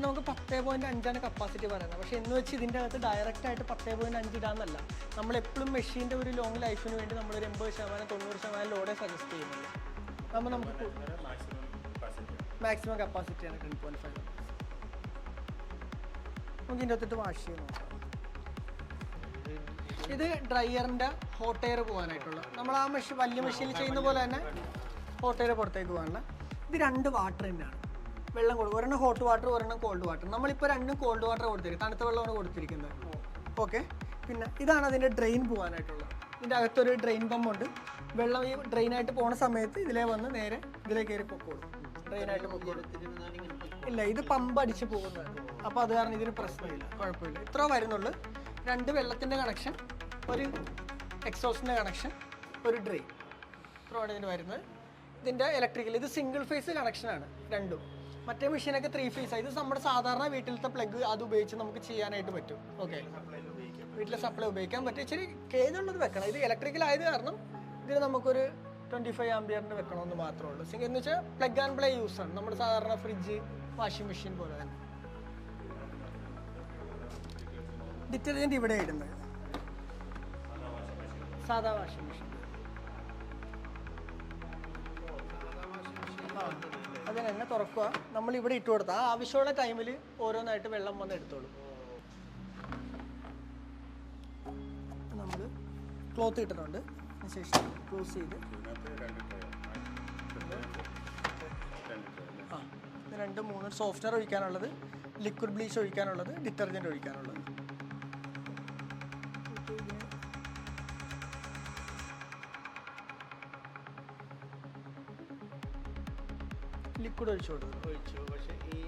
നമുക്ക് 10.5 കപ്പാസിറ്റി പറയുന്നത്. പക്ഷേ എന്ന് വെച്ച് ഇതിൻ്റെ അകത്ത് ഡയറക്റ്റായിട്ട് 10.5 ഇടാന്നല്ല. നമ്മളെപ്പോഴും മെഷീൻ്റെ ഒരു ലോങ് ലൈഫിന് വേണ്ടി നമ്മളൊരു 80% 90% ലോഡേ സജസ്റ്റ് ചെയ്യുന്നുള്ളൂ. നമുക്ക് മാക്സിമം കപ്പാസിറ്റിയാണ് 10.5. നമുക്ക് ഇതിൻ്റെ അകത്തിട്ട് വാഷ് ചെയ്ത് നോക്കാം. ഇത് ഡ്രയറിൻ്റെ ഹോട്ട് എയർ പോകാനായിട്ടുള്ള, നമ്മൾ ആ വലിയ മെഷീനിൽ ചെയ്യുന്ന പോലെ തന്നെ ഹോട്ട് എയർ പുറത്തേക്ക് പോകാനുള്ള. ഇത് 2 വാട്ടർ തന്നെയാണ്. വെള്ളം കൊടുക്കും, ഒരെണ്ണം ഹോട്ട് വാട്ടർ, ഒരെണ്ണം കോൾഡ് വാട്ടർ. നമ്മളിപ്പോൾ 2 കോൾഡ് വാട്ടർ കൊടുത്തിരിക്കും, തണുത്ത വെള്ളമാണ് കൊടുത്തിരിക്കുന്നത്. ഓക്കെ, പിന്നെ ഇതാണ് അതിൻ്റെ ഡ്രെയിൻ പോകാനായിട്ടുള്ളത്. ഇതിൻ്റെ അകത്തൊരു ഡ്രെയിൻ പമ്പുണ്ട്. വെള്ളം ഈ ഡ്രെയിനായിട്ട് പോണ സമയത്ത് ഇതിലേ വന്ന് നേരെ ഇതിലേ കയറി പൊക്കോളും. ഡ്രെയിനായിട്ട് പൊക്കോളും. ഇല്ല, ഇത് പമ്പ് അടിച്ച് പോകുന്നതാണ്. അപ്പോൾ അത് കാരണം ഇതിന് പ്രശ്നമില്ല, കുഴപ്പമില്ല. ഇത്ര വരുന്നുള്ളൂ. 2 വെള്ളത്തിൻ്റെ കണക്ഷൻ, ഒരു എക്സോസ്റ്റിൻ്റെ കണക്ഷൻ, ഒരു ഡ്രെയിൻ. ഇത്രയാണ് ഇതിന് വരുന്നത്. ഇതിൻ്റെ ഇലക്ട്രിക്കൽ ഇത് സിംഗിൾ ഫേസ് കണക്ഷനാണ് രണ്ടും. മറ്റേ മെഷീനൊക്കെ 3 ഫേസാണ്. ഇത് നമ്മുടെ സാധാരണ വീട്ടിലത്തെ പ്ലഗ് അത് ഉപയോഗിച്ച് നമുക്ക് ചെയ്യാനായിട്ട് പറ്റും. ഓക്കെ, വീട്ടിലെ സപ്ലൈ ഉപയോഗിക്കാൻ പറ്റും. ഇച്ചിരി കേജുള്ളത് വെക്കണം. ഇത് ഇലക്ട്രിക്കൽ ആയത് കാരണം ഇതിന് നമുക്കൊരു 25 ആംപിയറിന് വെക്കണമെന്ന് മാത്രമേ ഉള്ളൂ. എന്ന് വെച്ചാൽ പ്ലഗ് ആൻഡ് പ്ലേ യൂസാണ്, നമ്മുടെ സാധാരണ ഫ്രിഡ്ജ്, വാഷിംഗ് മെഷീൻ പോലെ തന്നെ. ഡിറ്റർജൻറ്റ് ഇവിടെ ഇടുന്നത് സാധാ വാഷിംഗ് മെഷീൻ. അതിന് തന്നെ തുറക്കുക, നമ്മൾ ഇവിടെ ഇട്ട് കൊടുത്താൽ ആവശ്യമുള്ള ടൈമിൽ ഓരോന്നായിട്ട് വെള്ളം വന്ന് എടുത്തോളൂ. നമ്മൾ ക്ലോത്ത് ഇട്ടിട്ടുണ്ട്, അതിനുശേഷം ക്ലോസ് ചെയ്ത് ഇത് 2 3 സോഫ്റ്റ്വെയർ ഒഴിക്കാനുള്ളത്, ലിക്വിഡ് ബ്ലീച്ച് ഒഴിക്കാനുള്ളത്, ഡിറ്റർജൻറ്റ് ഒഴിക്കാനുള്ളത്. ലിക്വിഡ് ഒഴിച്ചു കൊടുക്കും. പക്ഷേ ഈ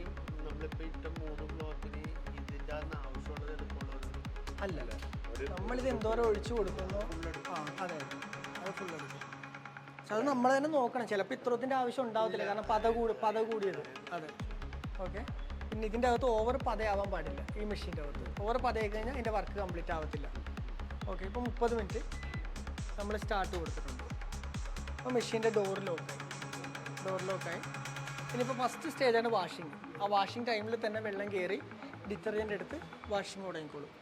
നമ്മളിപ്പോൾ ഇട്ട 3 ബ്ലോക്കിന് ഇതിൻ്റെ ആവശ്യമുള്ളത് എളുപ്പമുള്ളത് അല്ലല്ല. നമ്മളിത് എന്തോരം ഒഴിച്ചു കൊടുക്കുന്നു. അതെ, അത് ഫുൾ എടുക്കും. പക്ഷെ അത് നമ്മൾ തന്നെ നോക്കണം. ചിലപ്പോൾ ഇത്രത്തിൻ്റെ ആവശ്യം ഉണ്ടാവത്തില്ല, കാരണം പത കൂടിയത്. അതെ, ഓക്കെ. പിന്നെ ഇതിൻ്റെ അകത്ത് ഓവർ പതയാവാൻ പാടില്ല. ഈ മെഷീൻ്റെ അകത്ത് ഓവർ പതയായി കഴിഞ്ഞാൽ അതിൻ്റെ വർക്ക് കംപ്ലീറ്റ് ആവത്തില്ല. ഓക്കെ, ഇപ്പോൾ 30 മിനിറ്റ് നമ്മൾ സ്റ്റാർട്ട് കൊടുത്തിട്ടുണ്ട്. അപ്പോൾ മെഷീൻ്റെ ഡോർ ലോക്കായി. ഇനിയിപ്പോൾ ഫസ്റ്റ് സ്റ്റേജാണ് വാഷിംഗ്. ആ വാഷിംഗ് ടൈമിൽ തന്നെ വെള്ളം കയറി ഡിറ്റർജൻ്റ് എടുത്ത് വാഷിംഗ് തുടങ്ങിക്കോളും.